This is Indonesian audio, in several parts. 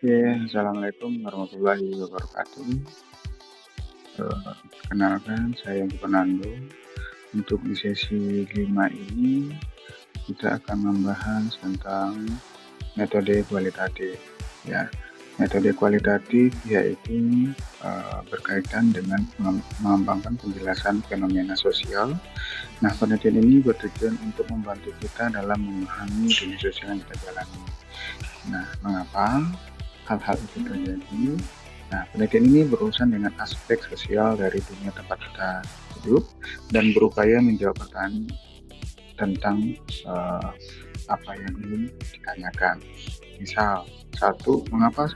Oke, assalamualaikum warahmatullahi wabarakatuh. Perkenalkan saya Fernando. Untuk di sesi 5 ini kita akan membahas tentang metode kualitatif. Ya, metode kualitatif yaitu berkaitan dengan mengembangkan penjelasan fenomena sosial. Nah, penelitian ini bertujuan untuk membantu kita dalam memahami dunia sosial yang kita jalani. Nah, mengapa hal-hal itu terjadi? Nah, penelitian ini berurusan dengan aspek sosial dari dunia tempat kita hidup dan berupaya menjawab pertanyaan tentang apa yang ingin ditanyakan. Misal, satu, mengapa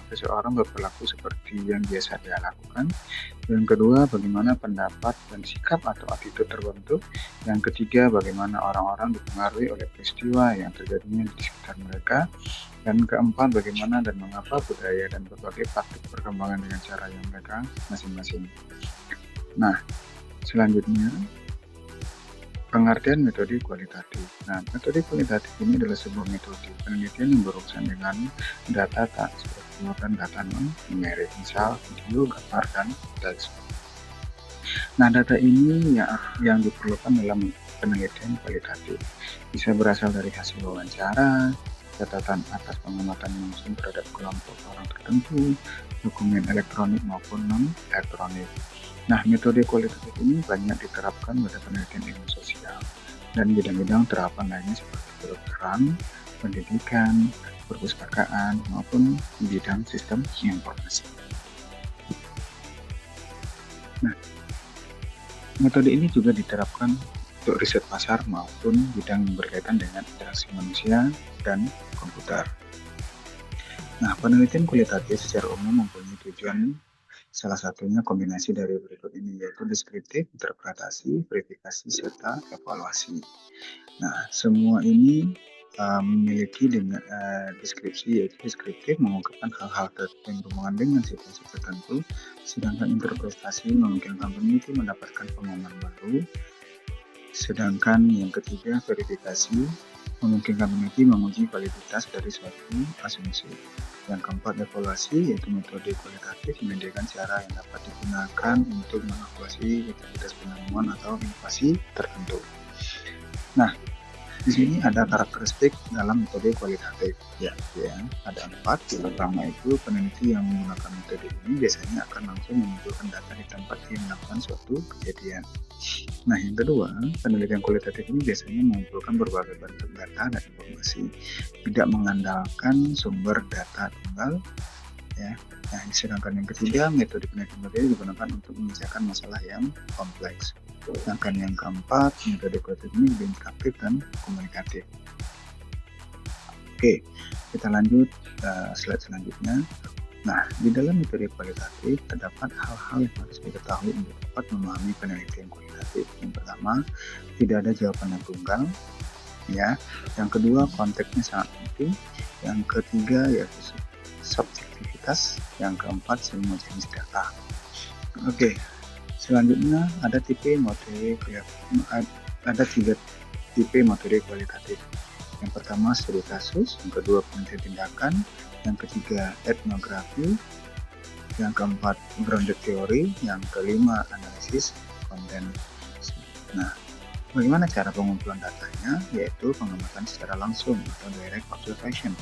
seseorang berperilaku seperti yang biasa dia lakukan? Yang kedua, bagaimana pendapat dan sikap atau attitude terbentuk? Yang ketiga, bagaimana orang-orang dipengaruhi oleh peristiwa yang terjadinya di sekitar mereka? Dan keempat, bagaimana dan mengapa budaya dan berbagai praktik perkembangan dengan cara yang mereka masing-masing. Nah, selanjutnya, pengertian metode kualitatif. Nah, metode kualitatif ini adalah sebuah metode penelitian yang berurusan dengan data tak seperti dan data non-numerik, misal video, gambar, dan teks. Nah, data ini yang diperlukan dalam penelitian kualitatif bisa berasal dari hasil wawancara, catatan atas pengamatan langsung terhadap kelompok orang tertentu, dokumen elektronik maupun non-elektronik. Nah, metode kualitatif ini banyak diterapkan pada penelitian ilmu sosial dan bidang-bidang terapan lainnya seperti kedokteran, pendidikan, perpustakaan, maupun bidang sistem informasi. Nah, metode ini juga diterapkan untuk riset pasar maupun bidang yang berkaitan dengan interaksi manusia dan komputer. Nah, penelitian kualitatif secara umum mempunyai tujuan salah satunya kombinasi dari berikut ini, yaitu deskriptif, interpretasi, verifikasi, serta evaluasi. Nah, semua ini memiliki dengan deskripsi, yaitu deskriptif mengungkapkan hal-hal yang berhubungan dengan situasi tertentu, sedangkan interpretasi memungkinkan peneliti mendapatkan pengalaman baru, sedangkan yang ketiga verifikasi memungkinkan peneliti menguji validitas dari suatu asumsi. Yang keempat, evaluasi, yaitu metode kualitatif menyediakan cara yang dapat digunakan untuk mengevaluasi aktivitas penemuan atau inovasi tertentu. Nah, di sini ada karakteristik dalam metode kualitatif. Ya, ada 4. Yang pertama itu peneliti yang menggunakan metode ini biasanya akan langsung mengumpulkan data di tempat yang melakukan suatu kejadian. Nah, yang kedua, penelitian kualitatif ini biasanya mengumpulkan berbagai bentuk data dan informasi, tidak mengandalkan sumber data tunggal. Ya. Nah, sedangkan yang ketiga, metode penelitian digunakan untuk menyelesaikan masalah yang kompleks. Sedangkan yang keempat, metode kualitatif ini lebih interaktif dan komunikatif. Oke, kita lanjut slide selanjutnya. Nah, di dalam metode kualitatif terdapat hal-hal yang harus diketahui untuk dapat memahami penelitian kualitatif. Yang pertama, tidak ada jawaban yang tunggal. Ya, yang kedua, konteksnya sangat penting. Yang ketiga, yaitu subjektivitas. Yang keempat, semua jenis data. Oke, selanjutnya ada tiga tipe metode kualitatif. Yang pertama, studi kasus. Yang kedua, penelitian tindakan. Yang ketiga, etnografi. Yang keempat, grounded theory. Yang kelima, analisis konten. Nah, bagaimana cara pengumpulan datanya? Yaitu pengamatan secara langsung atau direct observation.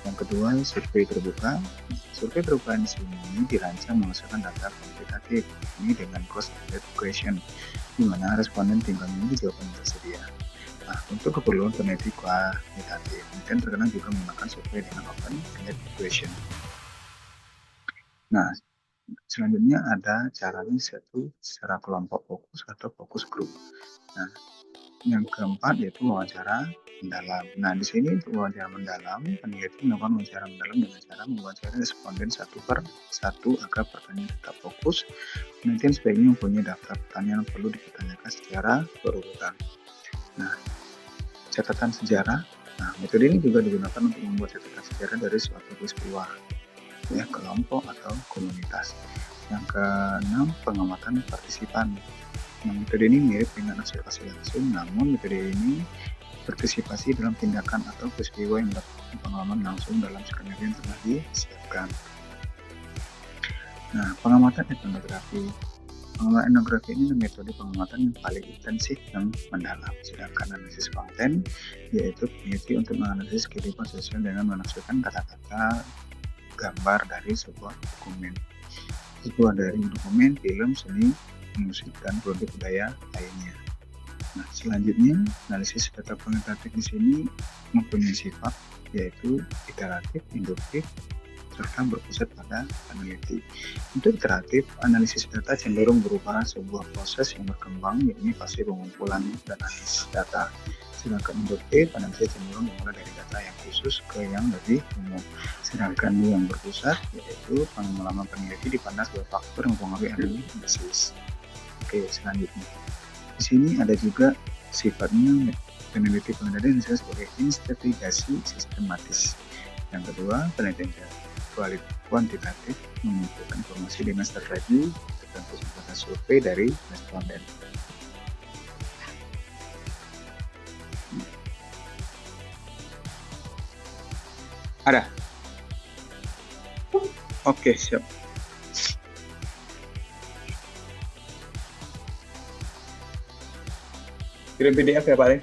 Yang kedua, survei terbuka. Survei terbuka di sini dirancang menghasilkan data kuantitatif ini dengan closed-ended question, di mana responden tinggal menunggu jawaban yang tersedia. Nah, untuk keperluan peneliti kualitatif, mungkin terkadang juga menggunakan survei dengan open-ended question. Nah, selanjutnya ada caranya satu secara kelompok fokus atau fokus grup. Nah, yang keempat yaitu wawancara mendalam. Nah, di sini untuk wawancara mendalam, peneliti melakukan wawancara mendalam dengan cara mewawancarai responden satu per satu agar pertanyaan tetap fokus. Penelitian sebaiknya mempunyai daftar pertanyaan yang perlu dipertanyakan secara berurutan. Nah, catatan sejarah. Nah, metode ini juga digunakan untuk membuat catatan sejarah dari suatu peristiwa, ya, kelompok atau komunitas. Yang keenam, pengamatan partisipan. Nah, metode ini mirip dengan observasi langsung, namun metode ini partisipasi dalam tindakan atau peristiwa yang pengalaman langsung dalam skenario yang telah disiapkan. Nah, pengamatan etnografi. Pengamatan etnografi ini adalah metode pengamatan yang paling intensif dan mendalam. Sedangkan analisis konten yaitu peneliti untuk menganalisis kehidupan sosial dengan menafsirkan kata-kata gambar dari sebuah dokumen, film, seni, musik, dan produk budaya lainnya. Nah, selanjutnya analisis data kualitatif di sini mempunyai sifat yaitu iteratif, induktif, serta berpusat pada peneliti. Untuk iteratif, analisis data cenderung berupa sebuah proses yang berkembang, yakni fase pengumpulan dan analisis data. Sedangkan induktif, analisis cenderung dimulai dari data yang khusus ke yang lebih umum. Sedangkan yang berpusat, yaitu pengalaman peneliti dipandang sebagai faktor yang mempengaruhi analisis. Oke, selanjutnya. Di sini ada juga sifatnya peneliti penelitian disebut sebagai investigasi sistematis. Yang kedua, penelitian kuantitatif mengumpulkan informasi dengan strategi tertentu seperti survei dari responden. Ada? Oke, siap. Kirim PDF ya Pak?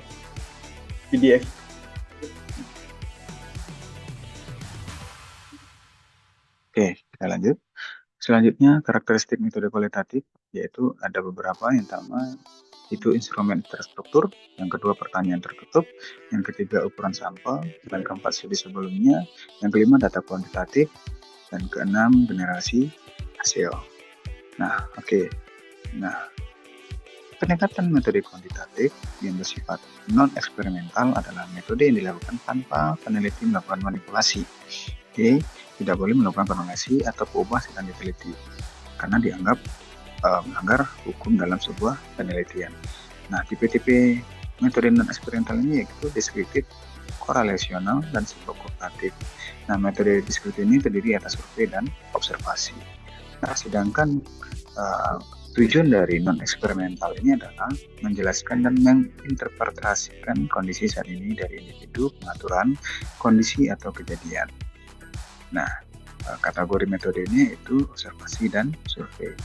PDF. Oke, kita lanjut. Selanjutnya, karakteristik metode kualitatif, yaitu ada beberapa. Yang pertama, itu instrumen terstruktur. Yang kedua, pertanyaan tertutup. Yang ketiga, ukuran sampel. Dan keempat, studi sebelumnya. Yang kelima, data kuantitatif. Dan keenam, generasi hasil. Nah, oke. Nah, pendekatan metode kuantitatif yang bersifat non-eksperimental adalah metode yang dilakukan tanpa peneliti melakukan manipulasi. Oke, tidak boleh melakukan manipulasi atau perubahan sedang diteliti karena dianggap melanggar hukum dalam sebuah penelitian. Nah, tipe-tipe metode non-eksperimental ini yaitu deskriptif, korelasional, dan psikokooperatif. Nah, metode deskriptif ini terdiri atas survei dan observasi. Nah, sedangkan tujuan dari non-eksperimental ini adalah menjelaskan dan menginterpretasikan kondisi saat ini dari individu, pengaturan, kondisi, atau kejadian. Nah, kategori metode ini itu observasi dan survei.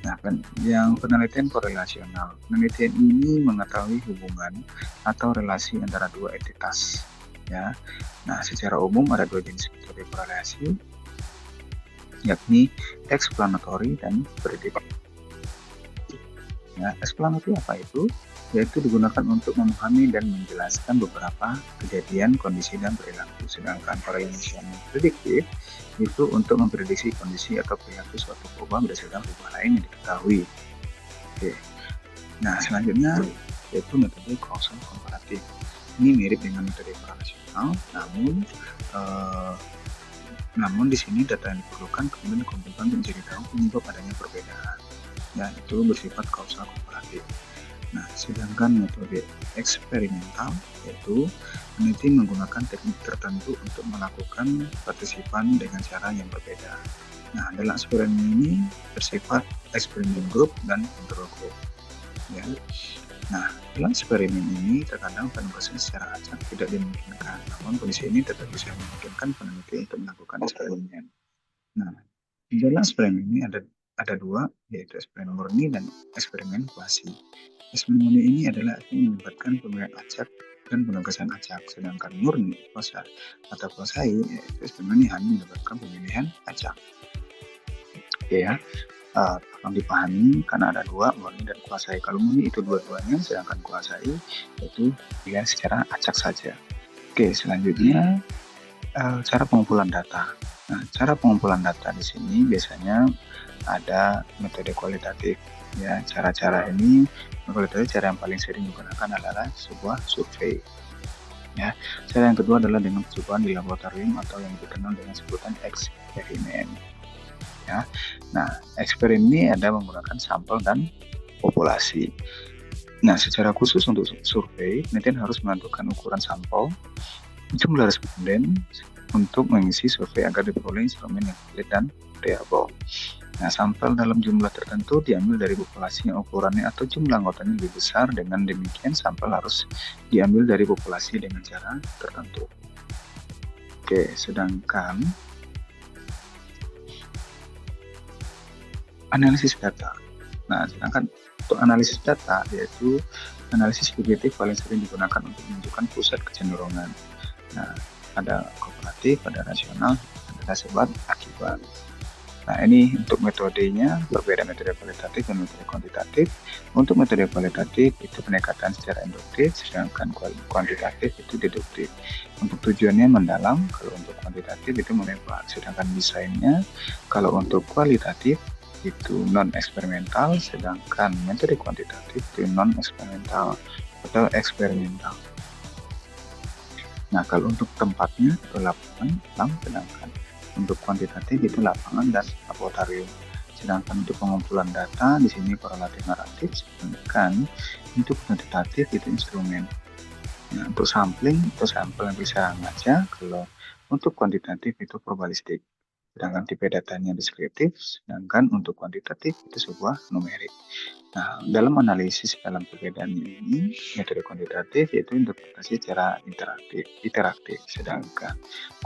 Nah, yang penelitian korelasional. Penelitian ini mengetahui hubungan atau relasi antara dua entitas. Ya. Nah, secara umum ada dua jenis metode korelasi, yakni explanatory dan predictive. Ya, explanatory apa itu? Yaitu digunakan untuk memahami dan menjelaskan beberapa kejadian, kondisi, dan perilaku. Sedangkan korelasional prediktif itu untuk memprediksi kondisi atau perilaku suatu perubahan berdasarkan perubahan lain yang diketahui. Oke. Nah, selanjutnya yaitu metode kausal komparatif. Ini mirip dengan metode korelasional, namun di sini data yang diperlukan kemudian dikumpulkan untuk mencari tahu penyebab adanya perbedaan. Ya, itu bersifat kausal komparatif. Nah, sedangkan metode eksperimental yaitu peneliti menggunakan teknik tertentu untuk melakukan partisipan dengan cara yang berbeda. Nah, dalam eksperimen ini bersifat eksperimen grup dan kontrol grup. Ya. Nah, dalam eksperimen ini terkadang penugasan secara acak tidak dimungkinkan, namun kondisi ini tetap bisa memungkinkan peneliti untuk melakukan eksperimen. Nah, di dalam eksperimen ini ada dua, yaitu eksperimen murni dan eksperimen kuasi. Eksperimen murni ini adalah yang melibatkan pemilihan acak dan penugasan acak, sedangkan murni kuasa atau kuasai yaitu eksperimen ini hanya melibatkan pemilihan acak. Oke ya, tolong dipahami karena ada dua, murni dan kuasai. Kalau murni itu dua-duanya, sedangkan kuasai itu pilihan secara acak saja. Oke, selanjutnya cara pengumpulan data. Nah, cara pengumpulan data di sini biasanya ada metode kualitatif. Ya, cara-cara ini kualitatif, cara yang paling sering digunakan adalah sebuah survei. Ya, cara yang kedua adalah dengan percobaan di laboratorium atau yang dikenal dengan sebutan eksperimen. Ya, nah eksperimen ini ada menggunakan sampel dan populasi. Nah, secara khusus untuk survei, penelitian harus menentukan ukuran sampel, jumlah responden untuk mengisi survei agar diperoleh instrumen yang valid dan reliable. Nah, sampel dalam jumlah tertentu diambil dari populasi yang ukurannya atau jumlah anggotanya lebih besar. Dengan demikian, sampel harus diambil dari populasi dengan cara tertentu. Oke, sedangkan analisis data. Nah, sedangkan untuk analisis data yaitu analisis kognitif paling sering digunakan untuk menunjukkan pusat kecenderungan. Nah, ada kooperatif, ada rasional, ada sebab akibat. Nah, ini untuk metodenya berbeda metode kualitatif dan metode kuantitatif. Untuk metode kualitatif itu pendekatan secara induktif, sedangkan kuantitatif itu deduktif. Untuk tujuannya mendalam, kalau untuk kuantitatif itu menebak, sedangkan desainnya kalau untuk kualitatif itu non eksperimental, sedangkan metode kuantitatif itu non eksperimental atau eksperimental. Nah, kalau untuk tempatnya itu lapangan, sedangkan untuk kuantitatif itu lapangan dan laboratorium. Sedangkan untuk pengumpulan data di sini korelatif naratif, sedangkan untuk kuantitatif itu instrumen. Nah, untuk sampling itu sampel yang bisa ngaca, kalau untuk kuantitatif itu probabilistik. Sedangkan tipe datanya deskriptif, sedangkan untuk kuantitatif itu sebuah numerik. Nah, dalam analisis dalam perbedaan ini, metode kuantitatif yaitu interpretasi secara interaktif, sedangkan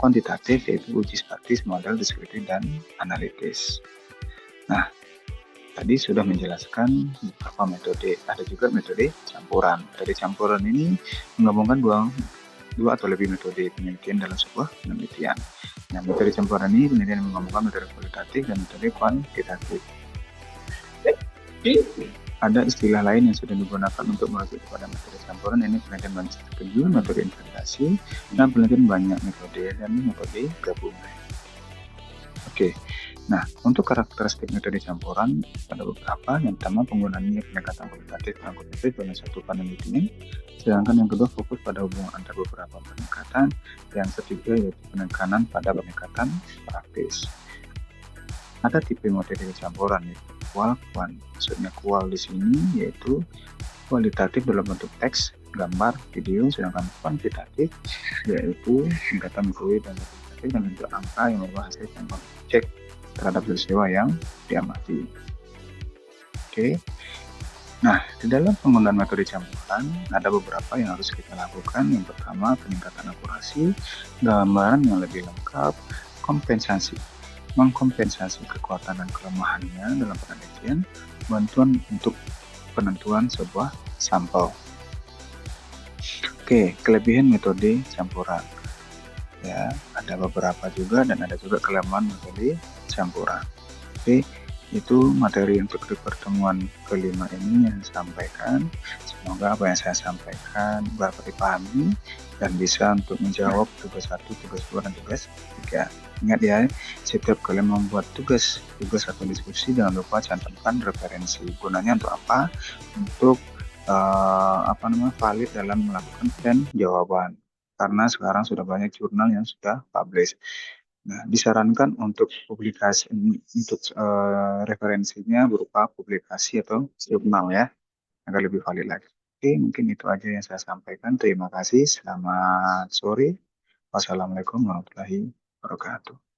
kuantitatif yaitu uji statis, model deskriptif, dan analitis. Nah, tadi sudah menjelaskan beberapa metode. Ada juga metode campuran. Metode campuran ini menggabungkan dua atau lebih metode penelitian dalam sebuah penelitian. Nah, metode campuran ini penelitian menggabungkan metode kualitatif dan metode kuantitatif. Ada istilah lain yang sudah digunakan untuk merujuk kepada metode campuran, ini penelitian banyak strategi, metode inventasi, dan penelitian banyak metode dan metode gabungan. Oke, nah untuk karakteristik metode campuran ada beberapa. Yang pertama penggunaannya pendekatan kualitatif dan kuantitatif dalam satu penelitian, sedangkan yang kedua fokus pada hubungan antar beberapa pendekatan, yang ketiga yaitu penekanan pada pendekatan praktis. Ada tipe metode campuran yaitu kual. Maksudnya kual di sini yaitu kualitatif dalam bentuk teks, gambar, video, sedangkan kuantitatif yaitu singkatan fluid dan kuantitatif dan bentuk angka yang merupakan hasil sampel cek terhadap peristiwa yang diamati. Oke. Nah, di dalam penggunaan metode campuran ada beberapa yang harus kita lakukan. Yang pertama, peningkatan akurasi, gambaran yang lebih lengkap, kompensasi mengkompensasi kekuatan dan kelemahannya dalam penelitian, bantuan untuk penentuan sebuah sampel. Oke, kelebihan metode campuran. Ya, ada beberapa juga dan ada juga kelemahan metode campuran. Oke, itu materi untuk di pertemuan kelima ini yang saya sampaikan. Semoga apa yang saya sampaikan dapat dipahami dan bisa untuk menjawab tugas 1, tugas 2, dan tugas 3. Ingat ya, setiap kalian membuat tugas atau diskusi, jangan lupa cantumkan referensi. Gunanya untuk apa? Untuk valid dalam melakukan dan jawaban. Karena sekarang sudah banyak jurnal yang sudah publish. Nah, disarankan untuk publikasi untuk referensinya berupa publikasi atau jurnal ya, agar lebih valid lagi. Oke, mungkin itu aja yang saya sampaikan. Terima kasih. Selamat sore. Wassalamualaikum warahmatullahi wabarakatuh.